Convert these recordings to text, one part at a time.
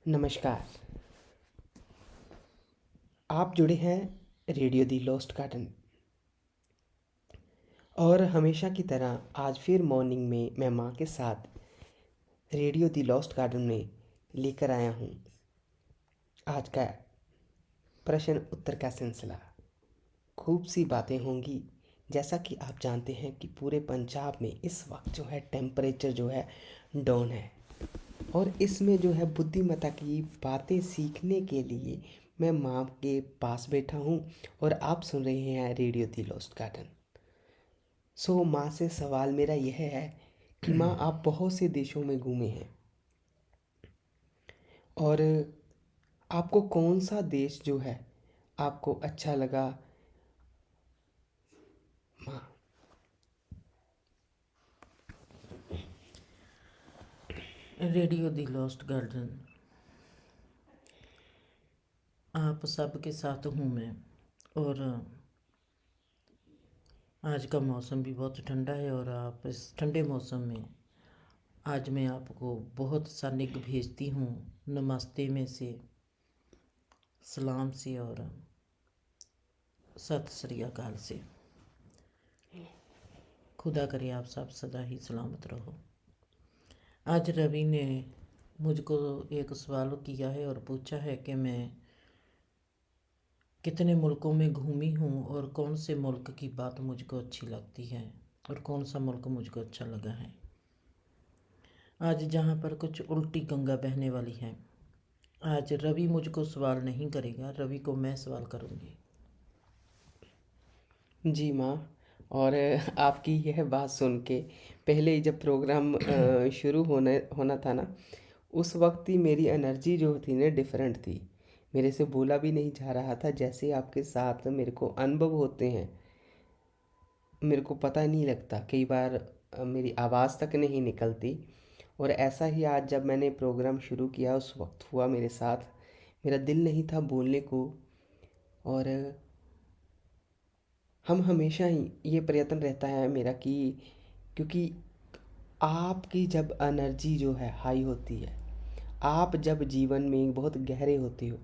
नमस्कार। आप जुड़े हैं रेडियो दी लॉस्ट गार्डन और हमेशा की तरह आज फिर मॉर्निंग में मैं माँ के साथ रेडियो दी लॉस्ट गार्डन में लेकर आया हूँ आज का प्रश्न उत्तर का सिलसिला। खूब सी बातें होंगी। जैसा कि आप जानते हैं कि पूरे पंजाब में इस वक्त जो है टेम्परेचर जो है डाउन है और इसमें जो है बुद्धिमत्ता की बातें सीखने के लिए मैं माँ के पास बैठा हूँ और आप सुन रहे हैं रेडियो दी लॉस्ट गार्डन। माँ से सवाल मेरा यह है कि माँ, आप बहुत से देशों में घूमे हैं और आपको कौन सा देश जो है आपको अच्छा लगा माँ? रेडियो दी लॉस्ट गार्डन, आप सबके साथ हूँ मैं। और आज का मौसम भी बहुत ठंडा है और आप इस ठंडे मौसम में आज मैं आपको बहुत सा निग भेजती हूँ। नमस्ते में से, सलाम से और सत श्री अकाल से। खुदा करे आप सब सदा ही सलामत रहो। आज रवि ने मुझको एक सवाल किया है और पूछा है कि मैं कितने मुल्कों में घूमी हूँ और कौन से मुल्क की बात मुझको अच्छी लगती है और कौन सा मुल्क मुझको अच्छा लगा है। आज जहाँ पर कुछ उल्टी गंगा बहने वाली है, आज रवि मुझको सवाल नहीं करेगा, रवि को मैं सवाल करूँगी। जी माँ। और आपकी यह बात सुन के पहले ही जब प्रोग्राम शुरू होने होना था ना, उस वक्त ही मेरी एनर्जी जो थी ना डिफरेंट थी। मेरे से बोला भी नहीं जा रहा था। जैसे आपके साथ मेरे को अनुभव होते हैं, मेरे को पता नहीं लगता, कई बार मेरी आवाज़ तक नहीं निकलती। और ऐसा ही आज जब मैंने प्रोग्राम शुरू किया उस वक्त हुआ मेरे साथ। मेरा दिल नहीं था बोलने को। और हम हमेशा ही ये प्रयत्न रहता है मेरा कि क्योंकि आपकी जब एनर्जी जो है हाई होती है, आप जब जीवन में बहुत गहरे होते हो,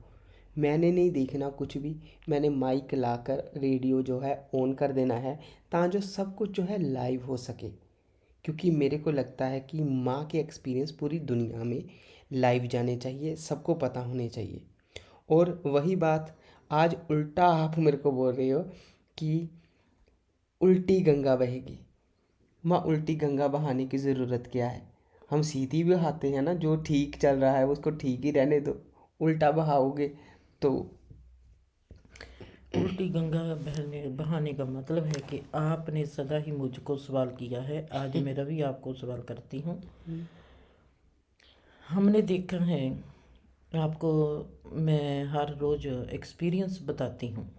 मैंने नहीं देखना कुछ भी। मैंने माइक लाकर रेडियो जो है ऑन कर देना है ताकि जो सब कुछ जो है लाइव हो सके। क्योंकि मेरे को लगता है कि माँ के एक्सपीरियंस पूरी दुनिया में लाइव जाने चाहिए, सबको पता होने चाहिए। और वही बात आज उल्टा आप मेरे को बोल रहे हो कि उल्टी गंगा बहेगी। माँ, उल्टी गंगा बहाने की ज़रूरत क्या है? हम सीधी बहाते हैं ना, जो ठीक चल रहा है उसको ठीक ही रहने दो। उल्टा बहाओगे तो उल्टी गंगा बहने बहाने का मतलब है कि आपने सदा ही मुझको सवाल किया है, आज मैं रवि आपको सवाल करती हूँ। हमने देखा है, आपको मैं हर रोज़ एक्सपीरियंस बताती हूँ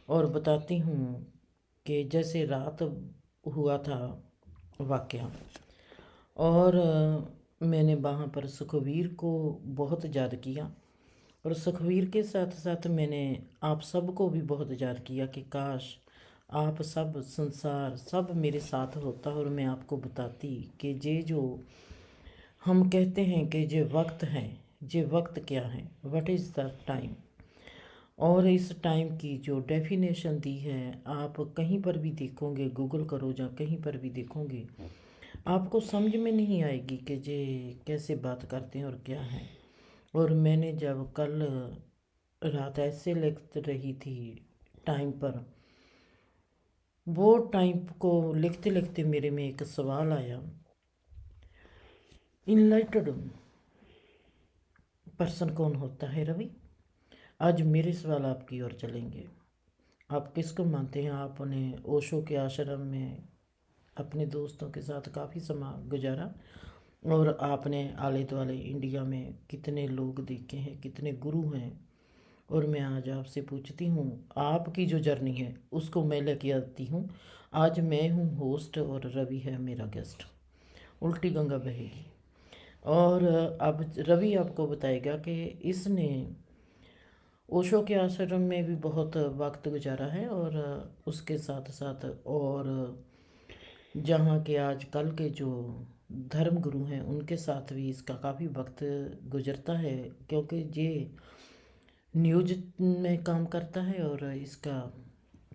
और बताती हूँ कि जैसे रात हुआ था वाक़या, और मैंने वहाँ पर सुखवीर को बहुत याद किया और सुखवीर के साथ साथ मैंने आप सबको भी बहुत याद किया कि काश आप सब संसार सब मेरे साथ होता और मैं आपको बताती कि ये जो हम कहते हैं कि ये वक्त है, ये वक्त क्या है, व्हाट इज़ द टाइम। और इस टाइम की जो डेफिनेशन दी है, आप कहीं पर भी देखोगे, गूगल करो या कहीं पर भी देखोगे, आपको समझ में नहीं आएगी कि ये कैसे बात करते हैं और क्या है। और मैंने जब कल रात ऐसे लिख रही थी टाइम पर, वो टाइम को लिखते लिखते मेरे में एक सवाल आया, इनलाइटेड पर्सन कौन होता है रवि। आज मेरे सवाल आपकी ओर चलेंगे। आप किसको मानते हैं? आपने ओशो के आश्रम में अपने दोस्तों के साथ काफ़ी समय गुजारा और आपने आले दुआले इंडिया में कितने लोग देखे हैं, कितने गुरु हैं। और मैं आज आपसे पूछती हूँ, आपकी जो जर्नी है उसको मैं लेके आती हूँ। आज मैं हूँ होस्ट और रवि है मेरा गेस्ट। उल्टी गंगा बहेगी और अब रवि आपको बताएगा कि इसने ओशो के आश्रम में भी बहुत वक्त गुजारा है और उसके साथ साथ और जहाँ के आज कल के जो धर्म गुरु हैं उनके साथ भी इसका काफ़ी वक्त गुजरता है, क्योंकि ये न्यूज में काम करता है और इसका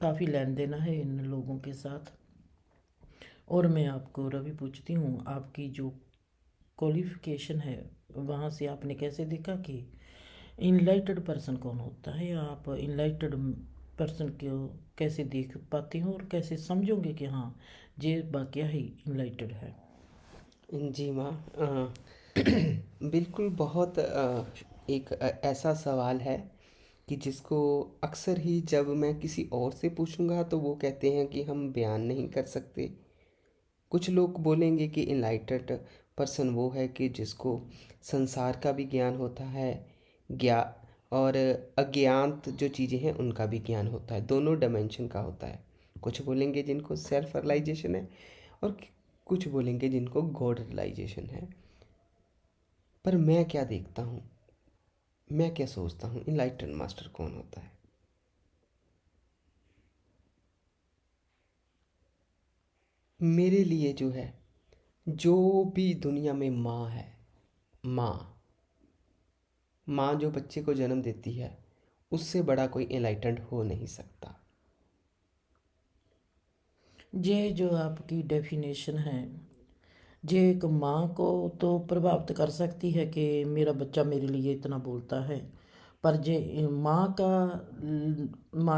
काफ़ी लेन देन है इन लोगों के साथ। और मैं आपको रवि पूछती हूँ, आपकी जो क्वालिफिकेशन है वहाँ से आपने कैसे देखा कि इनलाइटेड पर्सन कौन होता है? आप इनलाइटेड पर्सन को कैसे देख पाते हो और कैसे समझोगे कि हाँ ये वाकया ही इनलाइटेड है? जी माँ, बिल्कुल बहुत एक ऐसा सवाल है कि जिसको अक्सर ही जब मैं किसी और से पूछूंगा तो वो कहते हैं कि हम बयान नहीं कर सकते। कुछ लोग बोलेंगे कि इनलाइटेड पर्सन वो है कि जिसको संसार का भी ज्ञान होता है, ज्ञा और अज्ञात जो चीज़ें हैं उनका भी ज्ञान होता है, दोनों डायमेंशन का होता है। कुछ बोलेंगे जिनको सेल्फ रियलाइजेशन है और कुछ बोलेंगे जिनको गॉड रियलाइजेशन है। पर मैं क्या देखता हूँ, मैं क्या सोचता हूँ, इनलाइटेड मास्टर कौन होता है? मेरे लिए जो है, जो भी दुनिया में माँ है, माँ माँ जो बच्चे को जन्म देती है, उससे बड़ा कोई एनलाइटेंड हो नहीं सकता। ये जो आपकी डेफिनेशन है, ये एक माँ को तो प्रभावित कर सकती है कि मेरा बच्चा मेरे लिए इतना बोलता है, पर ये माँ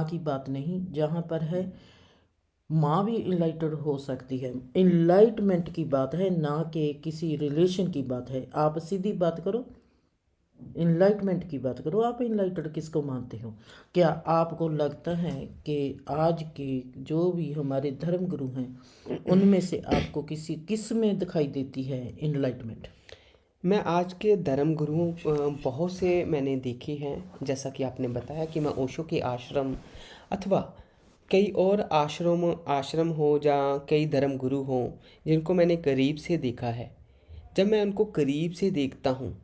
की बात नहीं, जहाँ पर है माँ भी इनलाइटेड हो सकती है। इनलाइटमेंट की बात है, ना कि किसी रिलेशन की बात है। आप सीधी बात करो, इनलाइटमेंट की बात करो, आप इनलाइटेड किसको मानते हो? क्या आपको लगता है कि आज के जो भी हमारे धर्म गुरु हैं उनमें से आपको किस में दिखाई देती है इनलाइटमेंट? मैं आज के धर्म गुरुओं बहुत से मैंने देखे हैं, जैसा कि आपने बताया कि मैं ओशो के आश्रम अथवा कई और आश्रम आश्रम हो या कई धर्म गुरु हों जिनको मैंने करीब से देखा है। जब मैं उनको करीब से देखता हूँ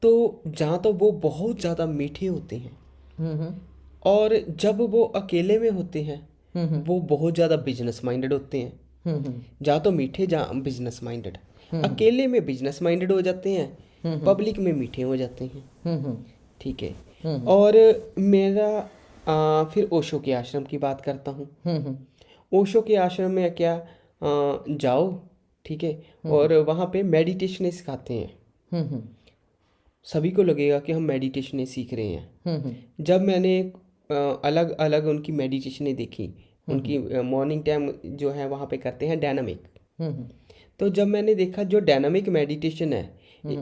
तो जहाँ तो वो बहुत ज़्यादा मीठे होते हैं, हम्म और जब वो अकेले में होते हैं हम्म वो बहुत ज़्यादा बिजनेस माइंडेड होते हैं। हम्म जहाँ तो मीठे, जहाँ बिजनेस माइंडेड। हम्म अकेले में बिजनेस माइंडेड हो जाते हैं, हम्म पब्लिक में मीठे हो जाते हैं। हम्म ठीक है। हम्म और मेरा फिर ओशो के आश्रम की बात करता हूँ। हम्म ओशो के आश्रम में क्या, जाओ, ठीक है, और वहाँ पे मेडिटेशन सिखाते हैं। हम्म सभी को लगेगा कि हम मेडिटेशन सीख रहे हैं। हम्म जब मैंने अलग अलग उनकी मेडिटेशनें देखी, उनकी मॉर्निंग टाइम जो है वहाँ पे करते हैं डायनामिक। हम्म तो जब मैंने देखा जो डायनामिक मेडिटेशन है,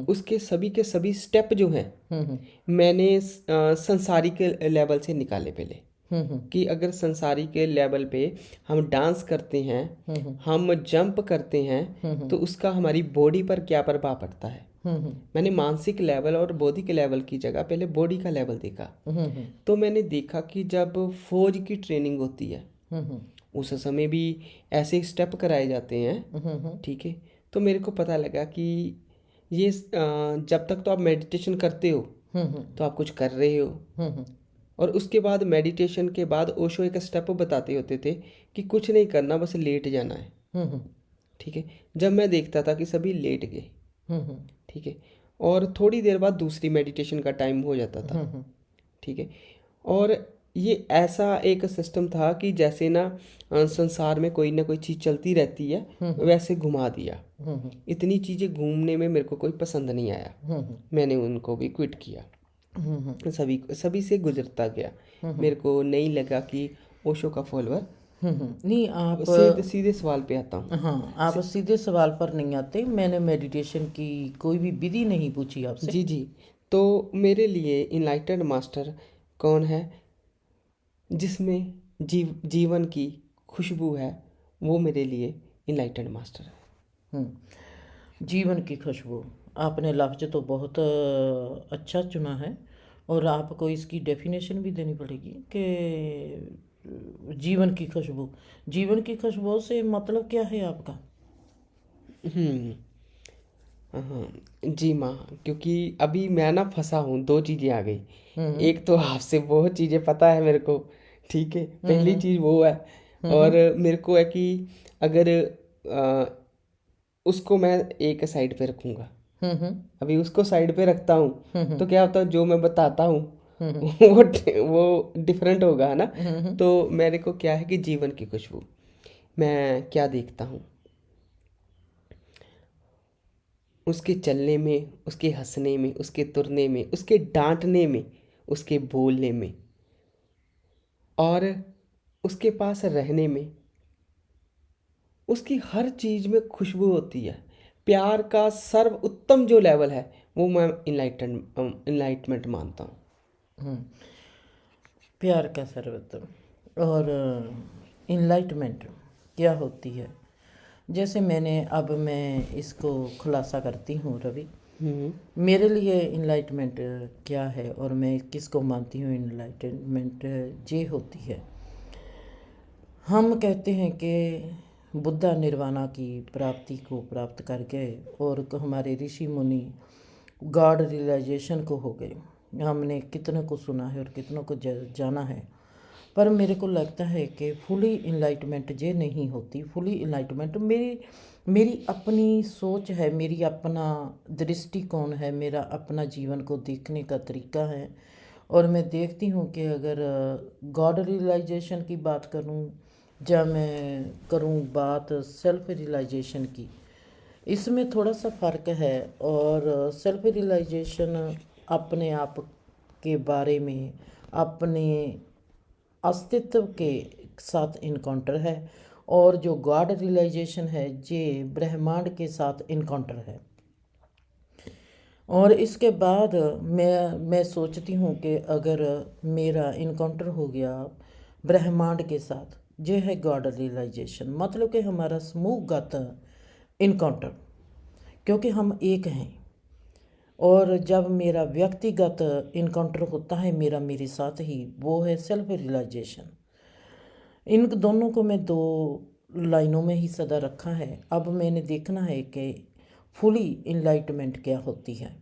उसके सभी के सभी स्टेप जो हैं हम्म मैंने संसारिक लेवल से निकाले पहले। हम्म कि अगर संसारिक लेवल पे हम डांस करते हैं, हम्म हम जंप करते हैं, तो उसका हमारी बॉडी पर क्या प्रभाव पड़ता है। हम्म मैंने मानसिक लेवल और बौद्धिक लेवल की जगह पहले बॉडी का लेवल देखा। हम्म तो मैंने देखा कि जब फौज की ट्रेनिंग होती है हम्म उस समय भी ऐसे स्टेप कराए जाते हैं। हम्म ठीक है। तो मेरे को पता लगा कि ये जब तक तो आप मेडिटेशन करते हो हम्म तो आप कुछ कर रहे हो, हम्म और उसके बाद मेडिटेशन के बाद ओशो एक स्टेप बताते होते थे कि कुछ नहीं करना, बस लेट जाना है। हम्म ठीक है। जब मैं देखता था कि सभी लेट गए, हम्म ठीक है, और थोड़ी देर बाद दूसरी मेडिटेशन का टाइम हो जाता था। हम्म ठीक है। और ये ऐसा एक सिस्टम था कि जैसे ना संसार में कोई ना कोई चीज़ चलती रहती है, वैसे घुमा दिया। इतनी चीज़ें घूमने में मेरे को कोई पसंद नहीं आया, मैंने उनको भी क्विट किया। सभी सभी से गुजरता गया। मेरे को नहीं लगा कि ओशो का फॉलोअर। नहीं, आप सीधे सीधे सवाल पे आता हूँ। हाँ, आप सीधे सवाल पर नहीं आते। मैंने मेडिटेशन की कोई भी विधि नहीं पूछी आपसे। जी जी। तो मेरे लिए इनलाइटेड मास्टर कौन है? जिसमें जीवन की खुशबू है, वो मेरे लिए इनलाइटेड मास्टर है। जीवन की खुशबू, आपने लफ्ज़ तो बहुत अच्छा चुना है, और आपको इसकी डेफिनेशन भी देनी पड़ेगी कि जीवन की खुशबू, जीवन की खुशबू से मतलब क्या है आपका? हम्म। हाँ जी माँ, क्योंकि अभी मैं ना फंसा हूँ, दो चीज़ें आ गई। एक तो आपसे बहुत चीज़ें पता है मेरे को, ठीक है, पहली चीज़ वो है। और मेरे को है कि अगर उसको मैं एक साइड पे रखूँगा। हम्म अभी उसको साइड पे रखता हूँ तो क्या होता है, जो मैं बताता हूँ हम्म वो डिफरेंट होगा, है ना। हम्म तो मेरे को क्या है कि जीवन की खुशबू, मैं क्या देखता हूँ, उसके चलने में, उसके हंसने में, उसके तुरने में, उसके डांटने में, उसके बोलने में, और उसके पास रहने में, उसकी हर चीज़ में खुशबू होती है। प्यार का सर्व उत्तम जो लेवल है वो मैं इनलाइटमेंट मानता हूँ। हम्म। प्यार का सर्वोत्तम और इनलाइटमेंट क्या होती है? जैसे मैं इसको खुलासा करती हूँ रवि। हम्म। मेरे लिए इनलाइटमेंट क्या है और मैं किसको मानती हूँ इनलाइटमेंट ये होती है। हम कहते हैं कि बुद्धा निर्वाणा की प्राप्ति को प्राप्त कर गए और हमारे ऋषि मुनि गॉड रियलाइजेशन को हो गए। हमने कितनों को सुना है और कितनों को जाना है, पर मेरे को लगता है कि फुली इनलाइटमेंट ये नहीं होती। फुली इनलाइटमेंट मेरी मेरी अपनी सोच है, मेरी अपना दृष्टिकोण है, मेरा अपना जीवन को देखने का तरीका है। और मैं देखती हूँ कि अगर गॉड रियलाइजेशन की बात करूँ या मैं करूँ बात सेल्फ रियलाइजेशन की, इसमें थोड़ा सा फ़र्क है। और सेल्फ रियलाइजेशन अपने आप के बारे में, अपने अस्तित्व के साथ इनकाउंटर है, और जो गॉड रियलाइजेशन है ये ब्रह्मांड के साथ इनकाउंटर है। और इसके बाद मैं सोचती हूँ कि अगर मेरा इनकाउंटर हो गया ब्रह्मांड के साथ, ये है गॉड रियलाइजेशन, मतलब कि हमारा समूहगत इनकाउंटर, क्योंकि हम एक हैं। और जब मेरा व्यक्तिगत इनकाउंटर होता है मेरा मेरे साथ ही, वो है सेल्फ रियलाइजेशन। इन दोनों को मैं दो लाइनों में ही सदा रखा है। अब मैंने देखना है कि फुली इनलाइटमेंट क्या होती है।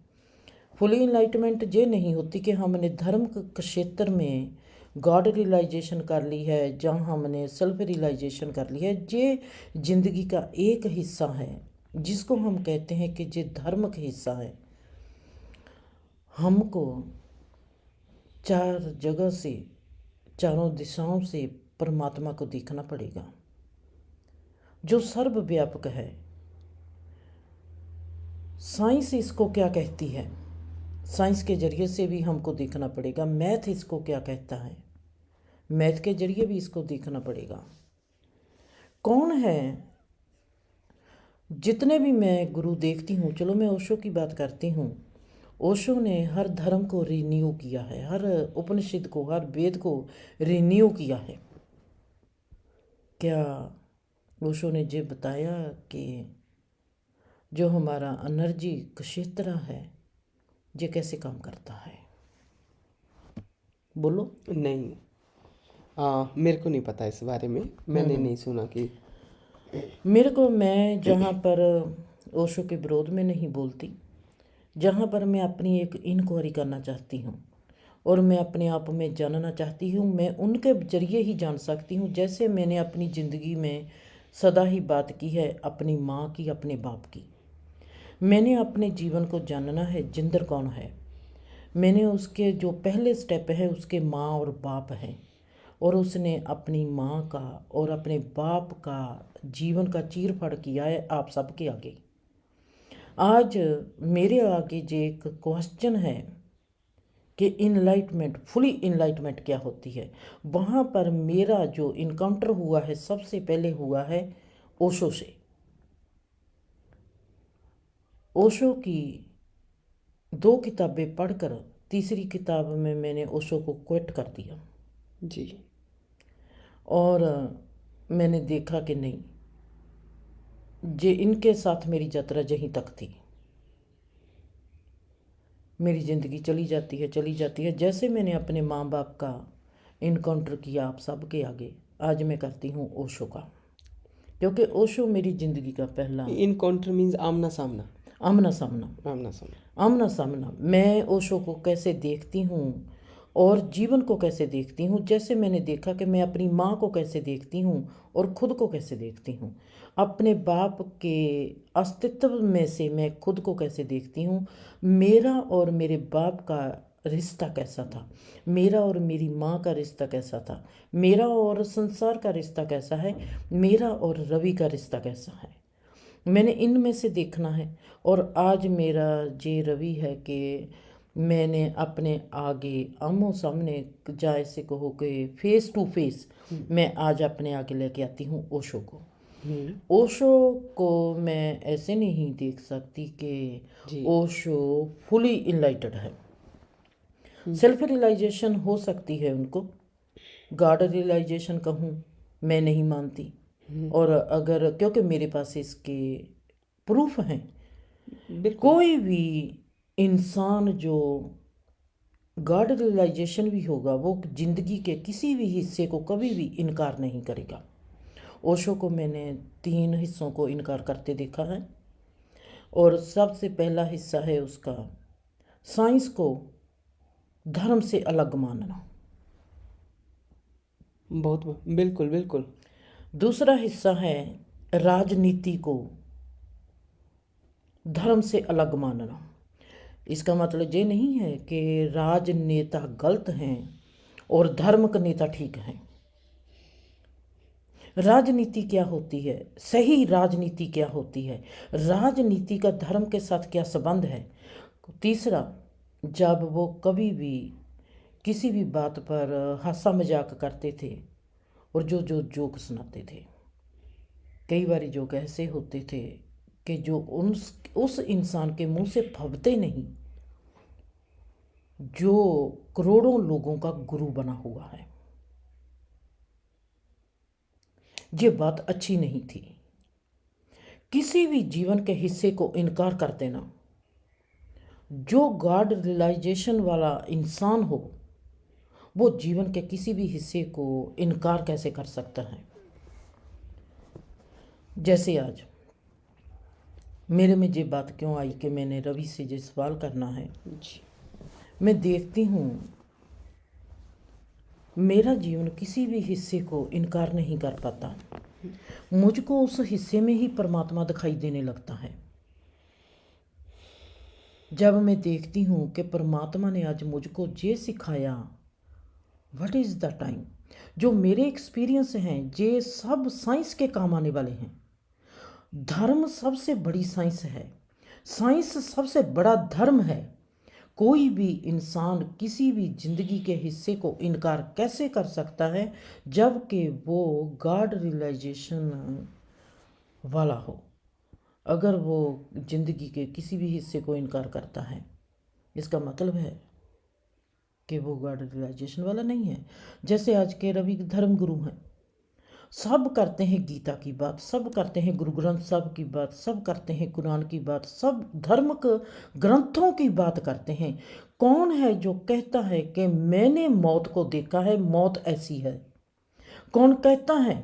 फुली इनलाइटमेंट ये नहीं होती कि हमने धर्म के क्षेत्र में गॉड रियलाइजेशन कर ली है, जहाँ हमने सेल्फ रियलाइजेशन कर ली है। ये जिंदगी का एक हिस्सा है जिसको हम कहते हैं कि ये धर्म का हिस्सा है। हमको चार जगह से, चारों दिशाओं से परमात्मा को देखना पड़ेगा जो सर्वव्यापक है। साइंस इसको क्या कहती है, साइंस के जरिए से भी हमको देखना पड़ेगा। मैथ इसको क्या कहता है, मैथ के जरिए भी इसको देखना पड़ेगा। कौन है, जितने भी मैं गुरु देखती हूँ, चलो मैं ओशो की बात करती हूँ। ओशो ने हर धर्म को रिन्यू किया है, हर उपनिषद को, हर वेद को रिन्यू किया है। क्या ओशो ने ये बताया कि जो हमारा एनर्जी क्षेत्र है ये कैसे काम करता है? बोलो। नहीं, मेरे को नहीं पता इस बारे में, मैंने नहीं सुना कि। मेरे को, मैं जहाँ पर ओशो के विरोध में नहीं बोलती, जहाँ पर मैं अपनी एक इंक्वायरी करना चाहती हूँ और मैं अपने आप में जानना चाहती हूँ, मैं उनके जरिए ही जान सकती हूँ। जैसे मैंने अपनी ज़िंदगी में सदा ही बात की है अपनी माँ की, अपने बाप की। मैंने अपने जीवन को जानना है जिंदर कौन है। मैंने उसके जो पहले स्टेप है उसके माँ और बाप हैं, और उसने अपनी माँ का और अपने बाप का जीवन का चीर फाड़ किया है आप सबके आगे। आज मेरे आगे जो एक क्वेश्चन है कि इनलाइटमेंट, फुली इनलाइटमेंट क्या होती है, वहाँ पर मेरा जो इनकाउंटर हुआ है सबसे पहले हुआ है ओशो से। ओशो की दो किताबें पढ़कर तीसरी किताब में मैंने ओशो को क्विट कर दिया, जी। और मैंने देखा कि नहीं, जे इनके साथ मेरी यात्रा यहीं तक थी। मेरी ज़िंदगी चली जाती है, चली जाती है। जैसे मैंने अपने माँ बाप का इनकाउंटर किया आप सबके आगे, आज मैं करती हूँ ओशो का, क्योंकि ओशो मेरी ज़िंदगी का पहला इनकाउंटर मीन्स आमना सामना। आमना सामना। आमना सामना। आमना सामना। मैं ओशो को कैसे देखती हूँ, और जीवन को कैसे देखती हूँ। जैसे मैंने देखा कि मैं अपनी माँ को कैसे देखती हूँ और खुद को कैसे देखती हूँ, अपने बाप के अस्तित्व में से मैं खुद को कैसे देखती हूँ, मेरा और मेरे बाप का रिश्ता कैसा था, मेरा और मेरी माँ का रिश्ता कैसा था, मेरा और संसार का रिश्ता कैसा है, मेरा और रवि का रिश्ता कैसा है, मैंने इनमें से देखना है। और आज मेरा ये रवि है कि मैंने अपने आगे आमो सामने, जाए से कहो कि फेस टू फेस, मैं आज अपने आगे लेके आती हूँ ओशो को। ओशो को मैं ऐसे नहीं देख सकती कि जी। ओशो फुली इनलाइटेड है। सेल्फ रियलाइजेशन हो सकती है उनको, गॉड रियलाइजेशन कहूँ मैं नहीं मानती। और अगर, क्योंकि मेरे पास इसके प्रूफ हैं, बिल्कुल। कोई भी इंसान जो गॉड रियलाइजेशन भी होगा वो जिंदगी के किसी भी हिस्से को कभी भी इनकार नहीं करेगा। ओशो को मैंने 3 हिस्सों को इनकार करते देखा है। और सबसे पहला हिस्सा है उसका साइंस को धर्म से अलग मानना। बिल्कुल बिल्कुल। दूसरा हिस्सा है राजनीति को धर्म से अलग मानना। इसका मतलब ये नहीं है कि राजनेता गलत हैं और धर्म का नेता ठीक हैं। राजनीति क्या होती है, सही राजनीति क्या होती है, राजनीति का धर्म के साथ क्या संबंध है। तीसरा, जब वो कभी भी किसी भी बात पर हंसा मजाक करते थे और जो जो जोक सुनाते थे, कई बार जोक ऐसे होते थे कि जो उस इंसान के मुंह से फबते नहीं, जो करोड़ों लोगों का गुरु बना हुआ है। ये बात अच्छी नहीं थी। किसी भी जीवन के हिस्से को इनकार कर देना, जो गॉड रियलाइजेशन वाला इंसान हो वो जीवन के किसी भी हिस्से को इनकार कैसे कर सकता है। जैसे आज मेरे में ये बात क्यों आई कि मैंने रवि से ये सवाल करना है। जी। मैं देखती हूँ मेरा जीवन किसी भी हिस्से को इनकार नहीं कर पाता, मुझको उस हिस्से में ही परमात्मा दिखाई देने लगता है। जब मैं देखती हूँ कि परमात्मा ने आज मुझको ये सिखाया, व्हाट इज़ द टाइम, जो मेरे एक्सपीरियंस हैं ये सब साइंस के काम आने वाले हैं। धर्म सबसे बड़ी साइंस है, साइंस सबसे बड़ा धर्म है। कोई भी इंसान किसी भी जिंदगी के हिस्से को इनकार कैसे कर सकता है जबकि वो गॉड रियलाइजेशन वाला हो। अगर वो जिंदगी के किसी भी हिस्से को इनकार करता है, इसका मतलब है कि वो गॉड रियलाइजेशन वाला नहीं है। जैसे आज के रवि धर्म गुरु हैं, सब करते हैं गीता की बात, सब करते हैं गुरु ग्रंथ साहब की बात, सब करते हैं कुरान की बात, सब धर्म के ग्रंथों की बात करते हैं। कौन है जो कहता है कि मैंने मौत को देखा है, मौत ऐसी है? कौन कहता है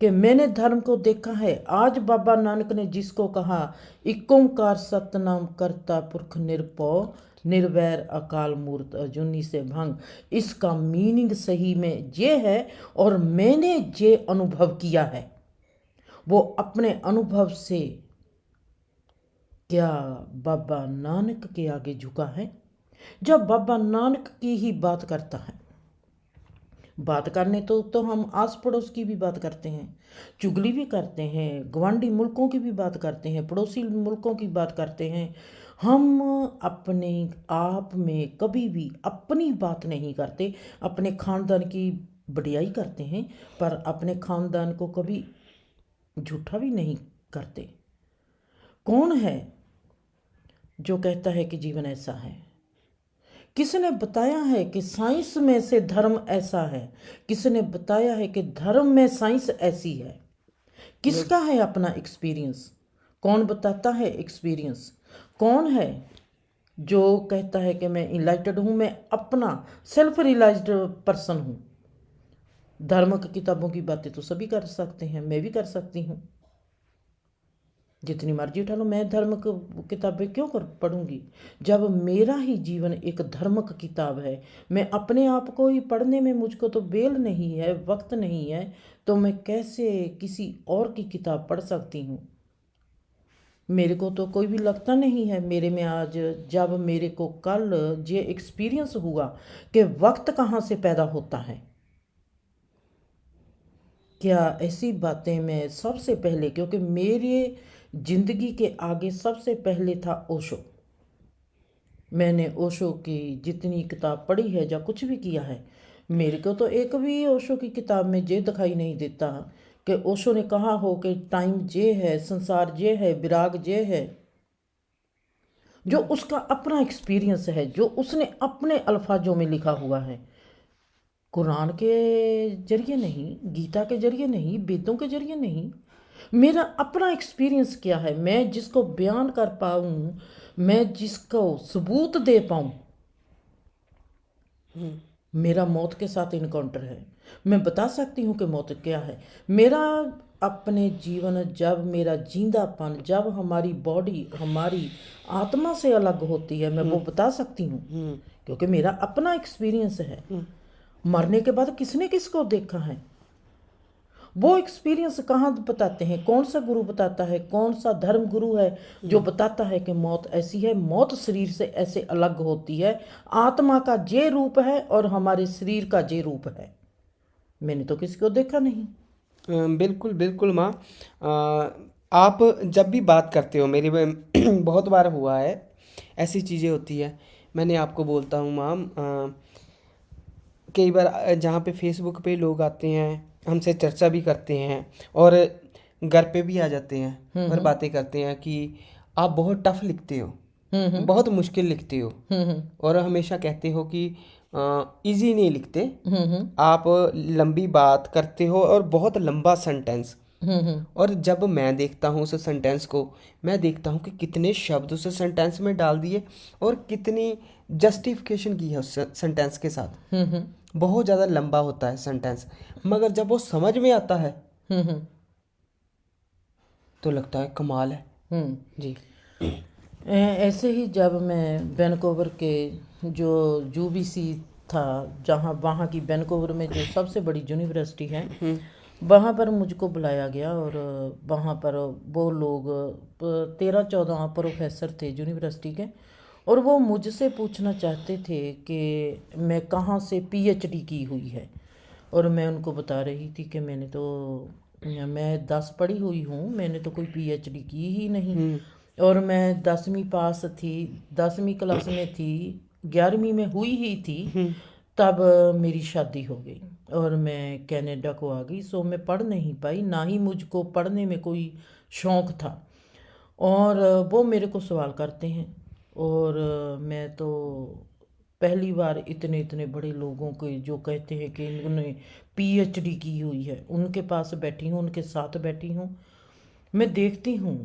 कि मैंने धर्म को देखा है? आज बाबा नानक ने जिसको कहा इक ओंकार सतनाम करता पुरख निरभौ निर्वैर अकाल मूर्त अजूनी से भंग, इसका मीनिंग सही में ये है और मैंने ये अनुभव किया है। वो अपने अनुभव से क्या बाबा नानक के आगे झुका है? जब बाबा नानक की ही बात करता है, बात करने तो हम आस पड़ोस की भी बात करते हैं, चुगली भी करते हैं, गवांडी मुल्कों की भी बात करते हैं, पड़ोसी मुल्कों की बात करते हैं। हम अपने आप में कभी भी अपनी बात नहीं करते, अपने ख़ानदान की बढ़ियाई करते हैं पर अपने ख़ानदान को कभी झूठा भी नहीं करते। कौन है जो कहता है कि जीवन ऐसा है? किसने बताया है कि साइंस में से धर्म ऐसा है? किसने बताया है कि धर्म में साइंस ऐसी है? किसका है अपना एक्सपीरियंस? कौन बताता है एक्सपीरियंस? कौन है जो कहता है कि मैं इनलाइटेड हूँ, मैं अपना सेल्फ रियलाइज्ड पर्सन हूँ? धर्म की किताबों की बातें तो सभी कर सकते हैं, मैं भी कर सकती हूँ। जितनी मर्जी उठा लो, मैं धर्म की किताबें क्यों कर पढ़ूंगी जब मेरा ही जीवन एक धर्म की किताब है। मैं अपने आप को ही पढ़ने में मुझको तो बेल नहीं है, वक्त नहीं है, तो मैं कैसे किसी और की किताब पढ़ सकती हूँ। मेरे को तो कोई भी लगता नहीं है मेरे में आज, जब मेरे को कल ये एक्सपीरियंस हुआ कि वक्त कहाँ से पैदा होता है। क्या ऐसी बातें मैं सबसे पहले, क्योंकि मेरे जिंदगी के आगे सबसे पहले था ओशो। मैंने ओशो की जितनी किताब पढ़ी है या कुछ भी किया है, मेरे को तो एक भी ओशो की किताब में ये दिखाई नहीं देता कि ओशो ने कहा हो कि टाइम ये है, संसार ये है, विराग ये है। जो उसका अपना एक्सपीरियंस है, जो उसने अपने अल्फाजों में लिखा हुआ है, कुरान के जरिए नहीं, गीता के जरिए नहीं, वेदों के जरिए नहीं, मेरा अपना एक्सपीरियंस क्या है, मैं जिसको बयान कर पाऊँ, मैं जिसको सबूत दे पाऊँ। मेरा मौत के साथ इनकाउंटर है, मैं बता सकती हूँ कि मौत क्या है। मेरा अपने जीवन, जब मेरा जिंदापन, जब हमारी बॉडी हमारी आत्मा से अलग होती है, मैं वो बता सकती हूँ, क्योंकि मेरा अपना एक्सपीरियंस है। मरने के बाद किसने किसको देखा है, वो एक्सपीरियंस कहाँ बताते हैं, कौन सा गुरु बताता है, कौन सा धर्म गुरु है जो बताता है कि मौत ऐसी है, मौत शरीर से ऐसे अलग होती है, आत्मा का जे रूप है और हमारे शरीर का जे रूप है। मैंने तो किसी को देखा नहीं। बिल्कुल बिल्कुल माँ। आप जब भी बात करते हो मेरी बहुत बार हुआ है, ऐसी चीज़ें होती है। मैंने आपको बोलता हूँ माँ, कई बार जहाँ पे फेसबुक पे लोग आते हैं, हमसे चर्चा भी करते हैं और घर पे भी आ जाते हैं और बातें करते हैं कि आप बहुत टफ लिखते हो, बहुत मुश्किल लिखते हो, और हमेशा कहते हो कि इजी नहीं लिखते, आप लंबी बात करते हो और बहुत लंबा सेंटेंस। और जब मैं देखता हूँ उस सेंटेंस को, मैं देखता हूँ कि कितने शब्द उस सेंटेंस में डाल दिए और कितनी जस्टिफिकेशन की है उस सेंटेंस के साथ। बहुत ज़्यादा लंबा होता है सेंटेंस, मगर जब वो समझ में आता है तो लगता है कमाल है। जी। ऐसे ही जब मैं वैनकूवर के जो यूबीसी था, जहाँ वहाँ की वैनकूवर में जो सबसे बड़ी यूनिवर्सिटी है, वहाँ पर मुझको बुलाया गया और वहाँ पर वो लोग 13-14 प्रोफेसर थे यूनिवर्सिटी के, और वो मुझसे पूछना चाहते थे कि मैं कहाँ से पीएचडी की हुई है। और मैं उनको बता रही थी कि मैं 10 पढ़ी हुई हूँ, मैंने तो कोई पीएचडी की ही नहीं। और मैं 10वीं पास थी, 10वीं क्लास में थी, 11वीं में हुई ही थी, तब मेरी शादी हो गई और मैं कनाडा को आ गई। सो मैं पढ़ नहीं पाई, ना ही मुझको पढ़ने में कोई शौक़ था। और वो मेरे को सवाल करते हैं, और मैं तो पहली बार इतने इतने बड़े लोगों के जो कहते हैं कि इन्होंने पीएचडी की हुई है, उनके पास बैठी हूँ, उनके साथ बैठी हूँ, मैं देखती हूँ।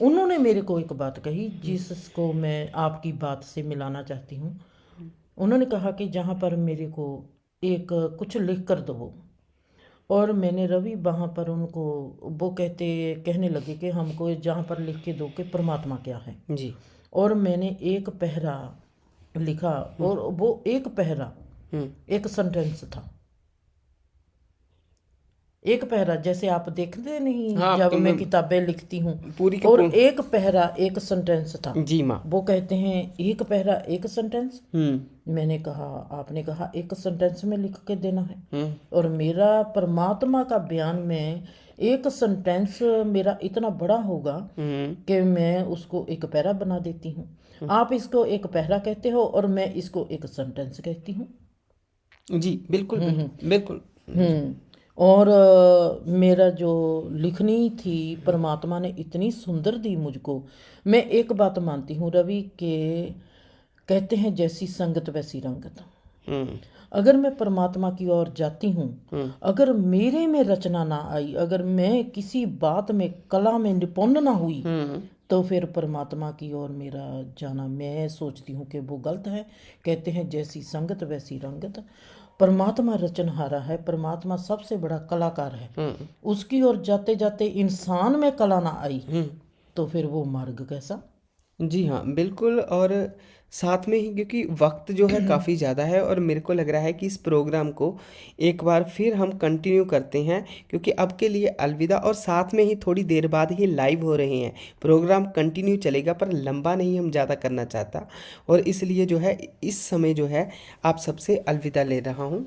उन्होंने मेरे को एक बात कही जिसको मैं आपकी बात से मिलाना चाहती हूँ। उन्होंने कहा कि जहाँ पर मेरे को एक कुछ लिख कर दो, और मैंने रवि वहाँ पर उनको वो कहने लगे कि हमको जहाँ पर लिख के दो कि परमात्मा क्या है। जी। और मैंने एक पहरा लिखा, और वो एक पहरा एक सेंटेंस था, एक पहरा, जैसे आप देखते नहीं हाँ, जब मैं किताबें लिखती हूँ, पूरी की और एक पहरा एक सेंटेंस था। जी माँ। वो कहते हैं एक पहरा एक सेंटेंस। मैंने कहा, आपने कहा एक सेंटेंस में लिख के देना है, और मेरा परमात्मा का बयान में एक सेंटेंस मेरा इतना बड़ा होगा कि मैं उसको एक पैरा बना देती हूँ। आप इसको एक पहरा कहते हो और मैं इसको एक सेंटेंस कहती हूँ। जी बिल्कुल बिल्कुल। और मेरा जो लिखनी थी परमात्मा ने इतनी सुंदर दी मुझको। मैं एक बात मानती हूँ रवि के, कहते हैं जैसी संगत वैसी रंगत। अगर मैं परमात्मा की ओर जाती हूँ, अगर मेरे में रचना ना आई, अगर मैं किसी बात में कला में निपुण ना हुई, तो फिर परमात्मा की ओर मेरा जाना, मैं सोचती हूँ कि वो गलत है। कहते हैं जैसी संगत वैसी रंगत। परमात्मा रचनहारा है, परमात्मा सबसे बड़ा कलाकार है। उसकी ओर जाते जाते इंसान में कला ना आई तो फिर वो मार्ग कैसा? जी हाँ, बिल्कुल। और साथ में ही क्योंकि वक्त जो है काफ़ी ज़्यादा है और मेरे को लग रहा है कि इस प्रोग्राम को एक बार फिर हम कंटिन्यू करते हैं, क्योंकि अब के लिए अलविदा। और साथ में ही थोड़ी देर बाद ही लाइव हो रहे हैं, प्रोग्राम कंटिन्यू चलेगा पर लंबा नहीं हम ज़्यादा करना चाहता, और इसलिए जो है इस समय जो है आप सबसे अलविदा ले रहा हूँ।